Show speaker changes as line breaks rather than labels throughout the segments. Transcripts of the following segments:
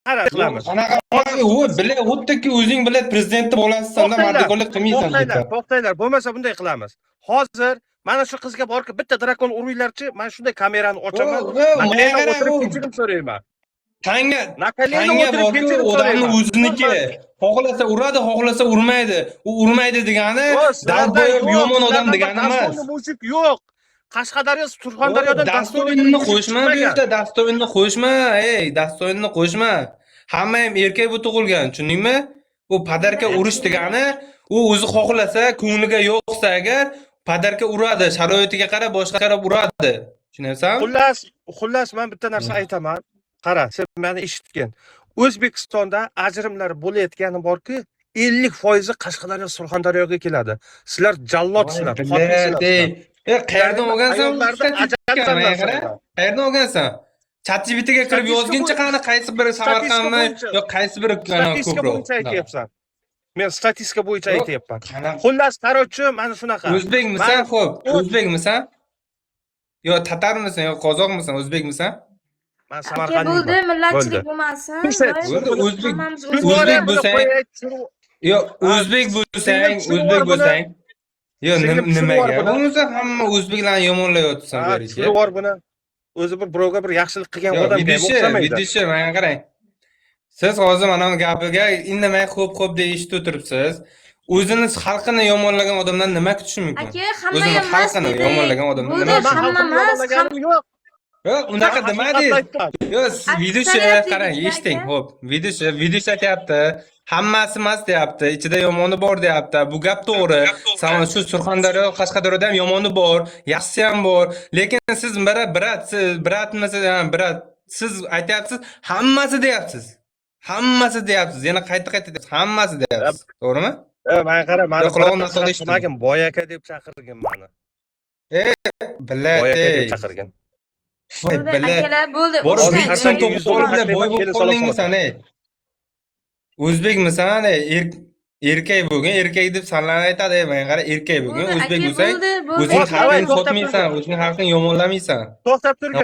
qara qilamiz.
Qanaqa u bilan xuddiki o'zing bilan prezidentni bo'lasisan-da, mardikorlik qilmaysan lekin.
To'xtanglar, bo'lmasa bunday qilamiz. Hozir mana shu qizga borib bitta drakon uringlarchi, men shunday kamerani ochaman. Men o'tirib kechirim so'rayman.
Tanga
o'tirib
borku
kechirim
odamni
so'rayman.
o'ziniki. Xohlasa uradi, xohlasa urmaydi. U urmaydi degani dardoim yomon odam degani emas.
Mushuk yo'q. Qashqadaryo, Surxondaryodan
dasto'yinni qo'shma bu yerda, dasto'yinni qo'shma. Ey, dasto'yinni qo'shma. Hamma ham erkak bu tug'ilgan, tushundingmi? U padarka urish degani, u o'zi xohlasa, ko'ngliga yo'qsa agar padarka uradi, sharoitiga qarab boshqa qarab uradi. Tushunasanmi?
Xullas men bitta narsa aytaman. Qara, sen meni eshitgin. O'zbekistonda ajrimlar bo'layotgani borki, 50% Qashqadaryo, Surxondaryoga keladi. Sizlar jallodsilar, qotilsizlar.
Qayerdan o'rgansan? Qayerdan o'rgansan? ChatGPTga kirib yozguncha qani qaysi biri Samarqandmi yo qaysi biri
statistika bo'yicha aytyapsan. Men statistika bo'yicha aytyapman. Xullas, qarochi, mana shunaqa.
O'zbekmisan, xo'p, o'zbekmisan? Yo tatarmisan, yo qozoqmisan, o'zbekmisan?
Men Samarqandlik.
Bo'ldi, millatchilik bo'lmasin.
O'zbek bo'lsang, yo o'zbek bo'lsang, yo nimaga? Bo'lmasa hamma o'zbeklarni yomonlayotsan beriga.
Bor buni. O'zi bir birovga bir yaxshilik qilgan odamga o'xshamaydi.
Vidishi, menga qarang. Siz hozir mana bu gapiga indamay xo'p deb eshitib o'tiribsiz. O'zini xalqini yomonlagan odamdan nima kutish mumkin?
Aka, hamma
o'zini xalqini yomonlagan odamdan nima kutish mumkin? Yo'q, unaqa demadingiz. Yo'q, vidishi qarang, eshiting, xo'p. Vidish aytayapti. Hammasi emas deyapti, ichida yomoni bor deyapti. Bu gap to'g'ri. Samon shu Surxondaryo, Qashqadaryoda ham yomoni bor, yaxshisi ham bor. Lekin siz siz aytayapsiz, hammasi deyapsiz. Hammasi deyapsiz. Yana qayta deyapsiz. Hammasi deyapsiz. To'g'rimi?
Men qara, meni quloqni eshitmagan, boy aka deb chaqirgan meni. Boy aka deb chaqirgan.
Bo'ldi.
O'zbekiston to'g'risida boy bo'lib qoldingmisan, ey? O'zbekmisan, erkak bo'lgan, erkak deb sanlarni aytadi, men qara, erkak bo'lgan, o'zbek bo'lsang, o'zing xalqingni sotmaysan, o'zing xalqingni yomonlamaysan.
To'xtab turgin,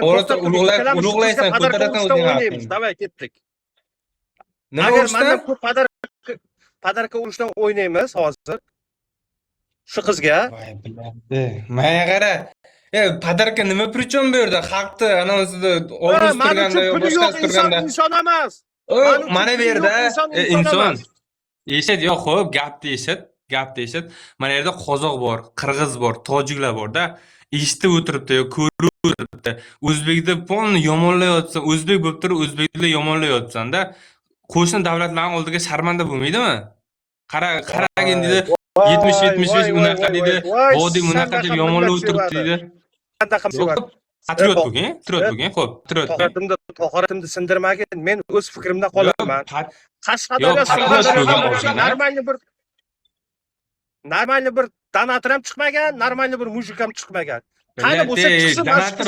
ulug'laysan, ko'tarasan o'zing xalqingni.
Davay ketdik.
Nima urishdan?
Padarka urishdan o'ynaymiz hozir. Shu qizga.
Voy biladi. Menga qara. Padarka nima prichon bu yerda? Xalqni anavsida obro'z turganda yo boshqa turganda.
Inson emas.
Mana bu yerda inson. Eshit, yo'q, xo'p, gapni eshit. Mana yerda qozoq bor, qirg'iz bor, tojiklar bor-da. Eshitib o'tiribdi yo ko'rib o'tiribdi. O'zbekni polni yomonlayotsan, o'zbek bo'lib turib o'zbekni yomonlayotsan-da. Qo'shni davlatlarning oldiga sharmanda bo'lmaydimi? Qaragin dedi, 70-75 unaqa dedi, vodiy unaqa deb yomonlab o'tiribdi dedi. Patriot bo'lgan, xo'p, patriot.
Toqatimni sindirmagin, men o'z fikrimda qolaman. Qashqadaryo normalniy bir donator ham chiqmagan, normalniy bir mujik ham chiqmagan. Qani bo'lsa chiqsin,
donator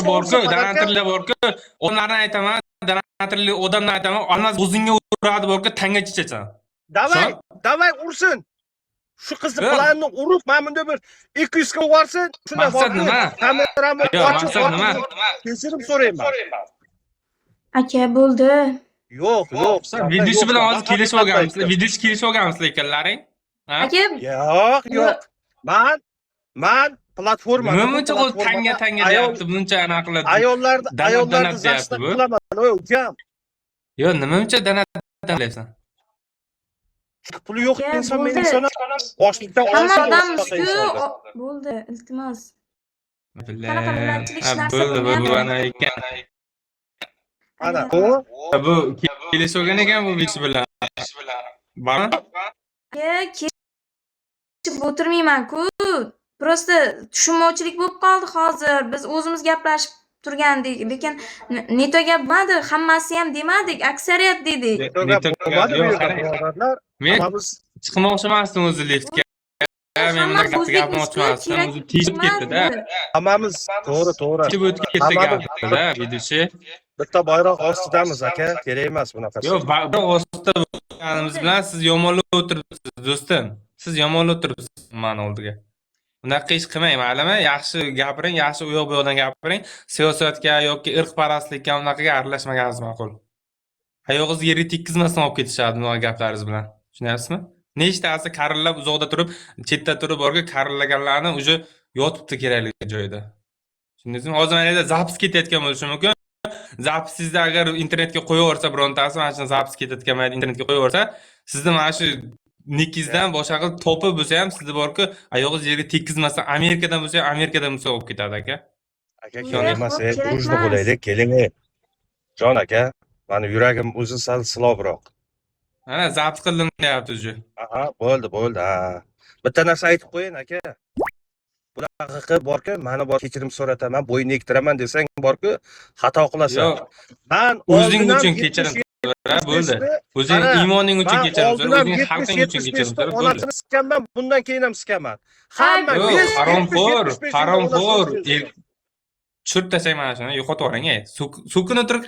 donatorlar borku, onlarni aytaman, donatorli odamlarni aytaman, olmaz o'zingga uradi borku, tanga chichasan.
Davay ursin. Shu qizni planni urib, men bunda bir 200 ga borsin, shunda
maqsad nima?
Kameramni ochib, kechirim so'rayman.
Aka, bo'ldi.
Yo'q.
Videosi bilan hozir kelishib olganmiz. Videosi kelishib olganmiz lekinlaring.
Aka,
yo'q. Men platforma.
Buncha o'z tanga deyapti, buncha anaqa qiladi.
Ayollarni zashta qilaman, ukam.
Yo'q, nima uchun deyapsan?
Puli yo'q inson ochlikdan
hamma odam-ku bo'ldi, iltimos. Qanaqa millatchilik ishlar
Ana bu kelishgan ekan bu bish bilan. Bormi?
Kelishib o'tirmayman-ku. Prosta tushunmovchilik bo'lib qoldi hozir. Biz o'zimiz gaplashib turgandik, lekin neto gap bo'lmadi, hammasi ham demadik, aksariyat dedik.
Men chiqmoqchi emasdim o'zi liftga. Men bunday gapirmoqchi emasdim, o'zi teshib ketdi-da.
Hammamiz to'g'ri.
Teshib o'tib ketdi gapda, videochi.
Bitta bayroq ostidamiz aka, kerak emas bunaqa.
Yo'q, bayroq ostida bo'lganimiz bilan siz yomonlab o'tiribsiz, do'stim. Siz yomonlab o'tiribsiz meni oldiga. Bunaqa ish qilmang, ma'lummi? Yaxshi gapiring, yaxshi u yoq bu yoqdan gapiring. Siyosatga yoki irqparastlikka unaqaga aralashmaganingiz ma'qul. oyog'ingizni yerga tekkizmasdan olib ketishadi bunaqa gaplaringiz bilan. Tushunyapsizmi? Nechtasi karillab uzoqda turib, chetda turib borga karillaganlarni уже yotibdi kerakli joyda. Tushundingizmi? Hozir mana yerda zapis ketayotgan bo'lishi mumkin. Zapisingizni agar internetga qo'yaversa birontasi, mana shu zapis ketayotgan mayda internetga qo'yaversa, sizni mana shu nikingizdan boshqa qilib topib bo'lsa ham sizni borku, oyog'ingiz yerga tekkizmasdan Amerikadan bo'lsa, Amerikadan bo'lsa olib ketadi aka.
Aka,
Yo'q,
emas,
kerak
дружно
emas.
bo'laylik, keling. Jon aka, mani yuragim o'zi sal silovroq.
Mana zapis qildim deyapti уже.
Aha, bo'ldi, ha. Bitta narsa aytib qo'yin aka. Bunaqa borku, mani bor kechirim so'rataman, bo'yni ektiraman desang borku, xato qilasan.
Yo'q,
Men
o'zing
oldinam
uchun kechirim so'ra, bo'ldi. O'zing
Qara,
imoning uchun
men
kechirim so'ra,
oldinam
o'zing xalqing uchun
70-75
kechirim so'ra, bo'ldi.
onasini sikkanman, bundan keyin ham sikaman. Hamma
Yo'q,
100,
haromxo'r,
75
haromxo'r.
onasini
Tushirib tashlang mana shuni, yo'qotib yuboring, ey. So'kinib turib